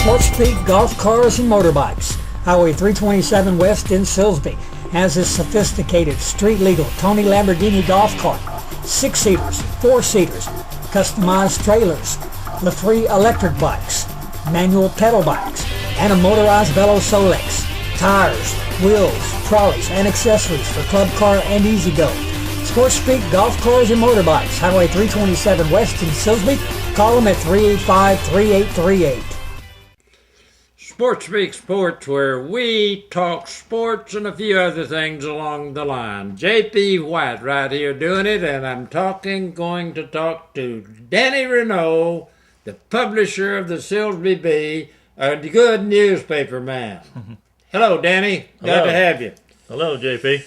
SportsSpeak Golf Cars and Motorbikes. Highway 327 West in Silsbee has a sophisticated street-legal Tony Lamborghini golf cart, 6-seaters, 4-seaters, customized trailers, LaFree electric bikes, manual pedal bikes, and a motorized Velo Solex, tires, wheels, trolleys, and accessories for club car and easy-go. SportsSpeak Golf Cars and Motorbikes, Highway 327 West in Silsbee. Call them at 385-3838. SportsSpeak Sports, where we talk sports and a few other things along the line. J.P. White right here doing it, and I'm going to talk to Danny Reneau, the publisher of the Silsbee Bee, a good newspaper man. Hello, Danny. Glad to have you. Hello, JP.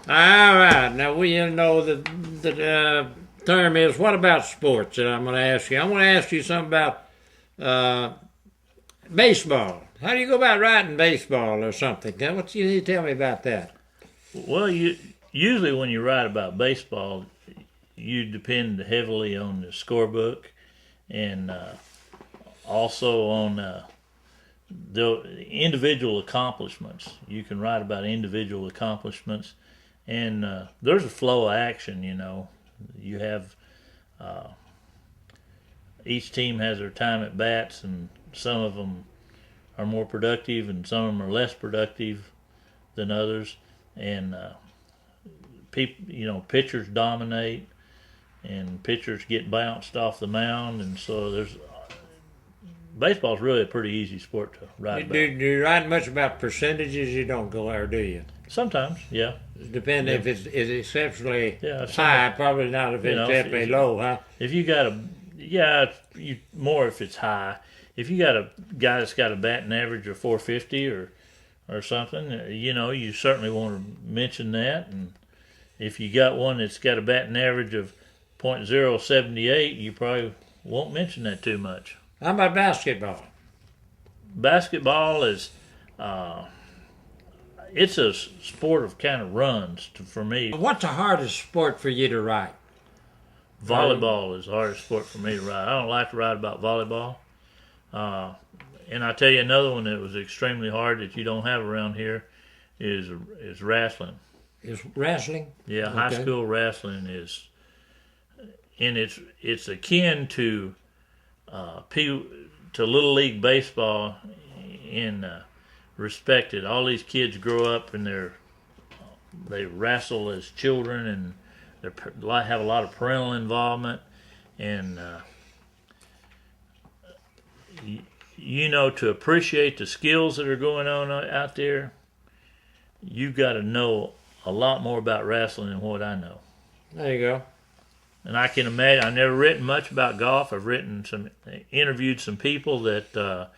All right. Now, we know the term is, what about sports? And I'm going to ask you. I want to ask you something about baseball. How do you go about writing baseball or something? What you need to tell me about that? Well, usually when you write about baseball, you depend heavily on the scorebook and also on the individual accomplishments. You can write about individual accomplishments, and there's a flow of action. You have each team has their time at bats, and some of them are more productive and some of them are less productive than others, and pitchers dominate and pitchers get bounced off the mound, and so baseball's really a pretty easy sport to write about. Do you write much about percentages? You don't go there, do you? Sometimes, yeah. Depending if it's exceptionally if high, probably not if it's exceptionally low, huh? If you got more if it's high. If you got a guy that's got a batting average of 450 or something, you certainly want to mention that. And if you got one that's got a batting average of .078, you probably won't mention that too much. How about basketball? Basketball is, it's a sport of kind of runs for me. What's the hardest sport for you to write? Volleyball is the hardest sport for me to write. I don't like to write about volleyball. And I tell you another one that was extremely hard that you don't have around here is wrestling. Is wrestling? Yeah, okay. High school wrestling is, and it's akin to Little League baseball in respected. All these kids grow up and they wrestle as children, and they have a lot of parental involvement, and to appreciate the skills that are going on out there, you've got to know a lot more about wrestling than what I know. There you go. And I can imagine, I've never written much about golf. I've interviewed some people that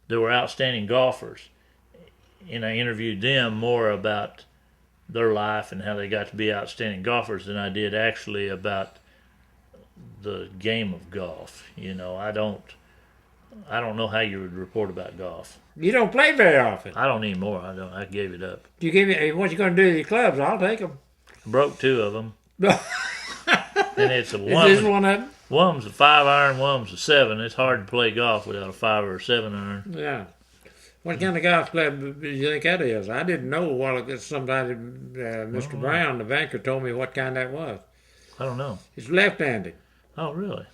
were outstanding golfers, and I interviewed them more about their life and how they got to be outstanding golfers than I did actually about the game of golf. I don't know how you would report about golf. You don't play very often. I don't anymore. I gave it up. What you going to do with your clubs? I'll take them. I broke 2 of them. And it's one of them? One's a 5-iron, one's a 7. It's hard to play golf without a 5 or a 7-iron. Yeah. What kind of golf club do you think that is? I didn't know somebody, Mr. Brown, the banker, told me what kind that was. I don't know. It's left-handed. Oh, really?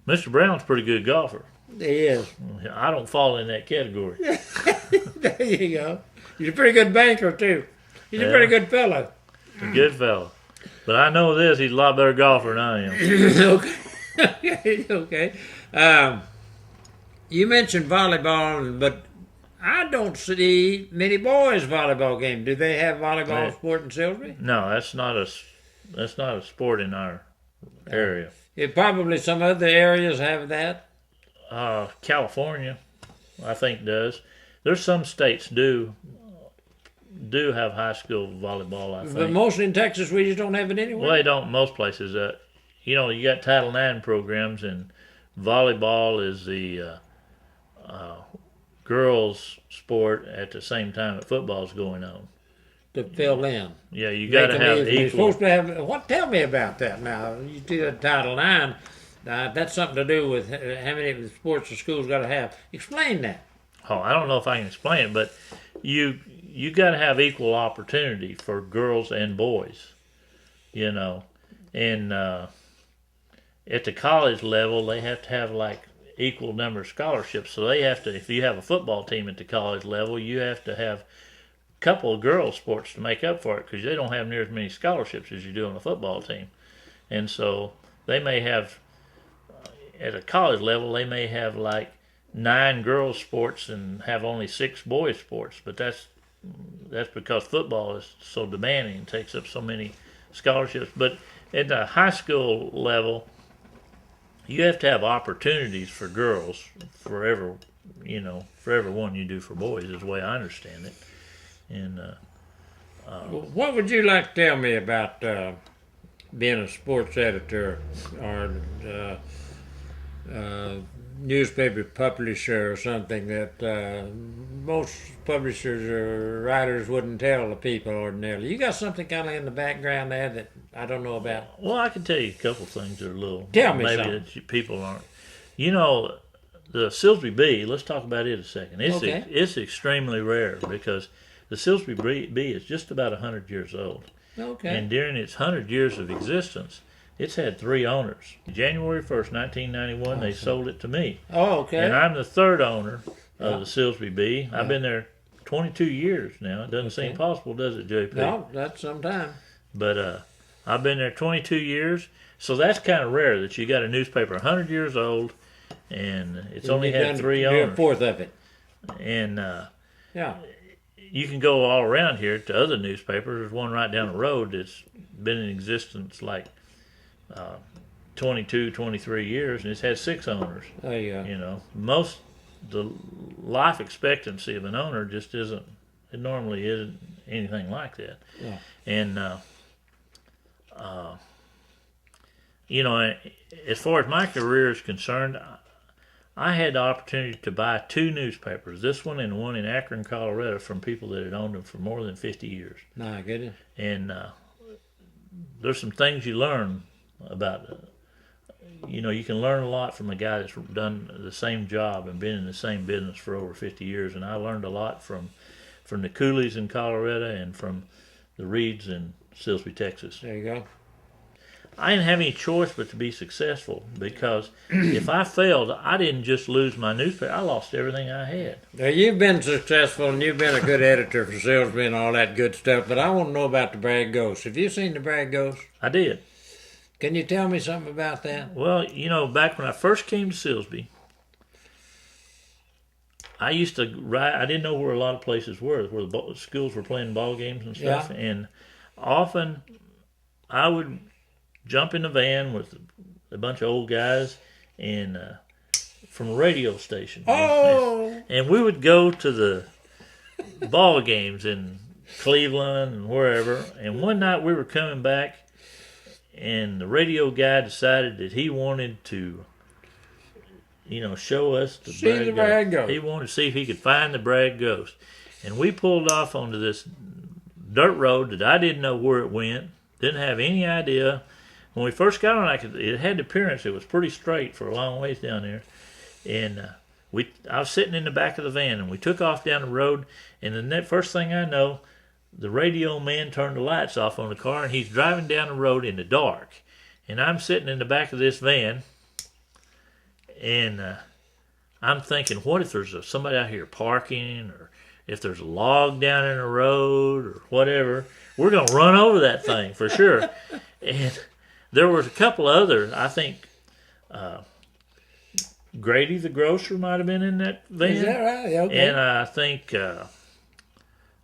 Mr. Brown's a pretty good golfer. He is. I don't fall in that category. There you go. He's a pretty good banker, too. He's a pretty good fellow. A good fellow. But I know this, he's a lot better golfer than I am. Okay. You mentioned volleyball, but I don't see many boys' volleyball games. Do they have volleyball sport in Silsbee? No, that's not a sport in our area. Probably some other areas have that. California, I think, does. There's some states do have high school volleyball, I think. But mostly in Texas, we just don't have it anywhere. Well, they don't most places. You got Title IX programs, and volleyball is the girls' sport at the same time that football's going on. To fill in. Yeah, you got to have equal. You're supposed to have. Tell me about that now. You do Title IX. That's something to do with how many sports the school's got to have. Explain that. Oh, I don't know if I can explain it, but you got to have equal opportunity for girls and boys, you know, and at the college level they have to have like equal number of scholarships. So they have to, if you have a football team at the college level, you have to have a couple of girls sports to make up for it because they don't have near as many scholarships as you do on a football team, and so they may have at a college level they may have like 9 girls sports and have only 6 boys sports, but that's because football is so demanding and takes up so many scholarships. But at the high school level, you have to have opportunities for girls for every one you do for boys is the way I understand it. And What would you like to tell me about being a sports editor or newspaper publisher or something that most publishers or writers wouldn't tell the people ordinarily? You got something kind of in the background there that I don't know about? well, I can tell you a couple things that are a little Tell me maybe something. that people aren't. You know, the Silsbee Bee. Let's talk about it a second. Okay. It's extremely rare because the Silsbee Bee is just about 100 years old. Okay. And during its 100 years of existence, it's had 3 owners. January 1st, 1991, they sold it to me. Oh, okay. And I'm the 3rd owner of the Silsbee Bee. I've been there 22 years now. It doesn't seem possible, does it, JP? No, that's some time. But I've been there 22 years. So that's kind of rare that you got a newspaper 100 years old and it's only had 3 You're a owners. fourth of it. And Yeah. you can go all around here to other newspapers. There's one right down the road that's been in existence like 22, 23 years, and it's had 6 owners. There you go. You know, the life expectancy of an owner just isn't. It normally isn't anything like that. Yeah. And you know, as far as my career is concerned, I had the opportunity to buy 2 newspapers, this one and one in Akron, Colorado, from people that had owned them for more than 50 years. My goodness. And there's some things you learn about. You know, you can learn a lot from a guy that's done the same job and been in the same business for over 50 years. And I learned a lot from the Coolies in Colorado and from the Reeds in Silsbee, Texas. There you go. I didn't have any choice but to be successful because if I failed, I didn't just lose my newspaper. I lost everything I had. Now, you've been successful and you've been a good editor for Silsbee and all that good stuff, but I want to know about the Bragg Ghost. Have you seen the Bragg Ghost? I did. Can you tell me something about that? Well, you know, back when I first came to Silsbee, I used to write. I didn't know where a lot of places were the schools were playing ball games and stuff. Yeah. And often I would jump in the van with a bunch of old guys and from a radio station. Oh! And we would go to the ball games in Cleveland and wherever. And one night we were coming back, and the radio guy decided that he wanted to, you know, show us the See the Bragg Ghost. He wanted to see if he could find the Bragg Ghost. And we pulled off onto this dirt road that I didn't know where it went, didn't have any idea. When we first got on, it had the appearance, it was pretty straight for a long ways down there. And I was sitting in the back of the van, and we took off down the road, and the first thing I know, the radio man turned the lights off on the car, and he's driving down the road in the dark. And I'm sitting in the back of this van, and I'm thinking, what if there's somebody out here parking, or if there's a log down in the road, or whatever. We're going to run over that thing for sure. And there was a couple other, I think, Grady the grocer might have been in that van. Is that right? Okay. And I think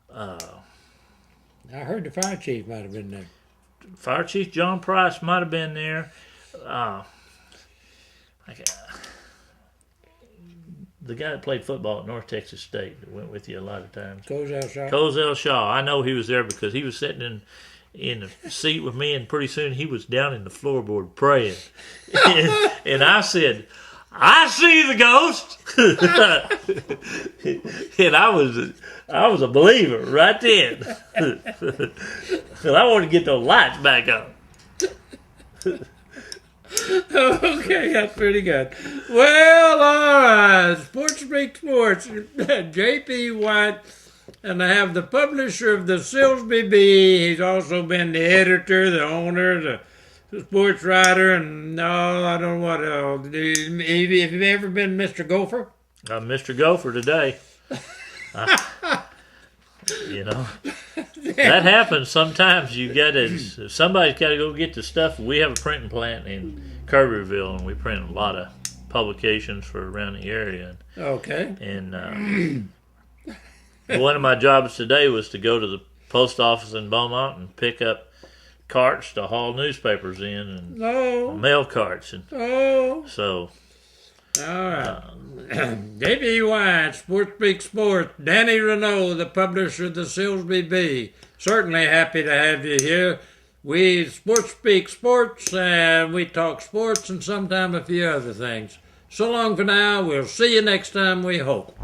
I heard the fire chief might have been there. Fire Chief John Price might have been there. The guy that played football at North Texas State that went with you a lot of times. Cozell Shaw. I know he was there because he was sitting in the seat with me, and pretty soon he was down in the floorboard praying. And I said, I see the ghost. And I was a believer right then. Because I wanted to get those lights back on. Okay, that's pretty good. Well, all right. SportsSpeak Sports, J.P. White, and I have the publisher of the Silsbee Bee. He's also been the editor, the owner, the sports writer, and I don't know what else. Have you ever been Mr. Gopher? I'm Mr. Gopher today. That happens sometimes. You got to. Somebody's got to go get the stuff. We have a printing plant in Kirbyville, and we print a lot of publications for around the area. Okay. And one of my jobs today was to go to the post office in Beaumont and pick up carts to haul newspapers in and mail carts. And so. All right. J.P. White, SportsSpeak Sports, Danny Reneau, the publisher of the Silsbee Bee. Certainly happy to have you here. We SportsSpeak Sports, and we talk sports and sometimes a few other things. So long for now. We'll see you next time, we hope.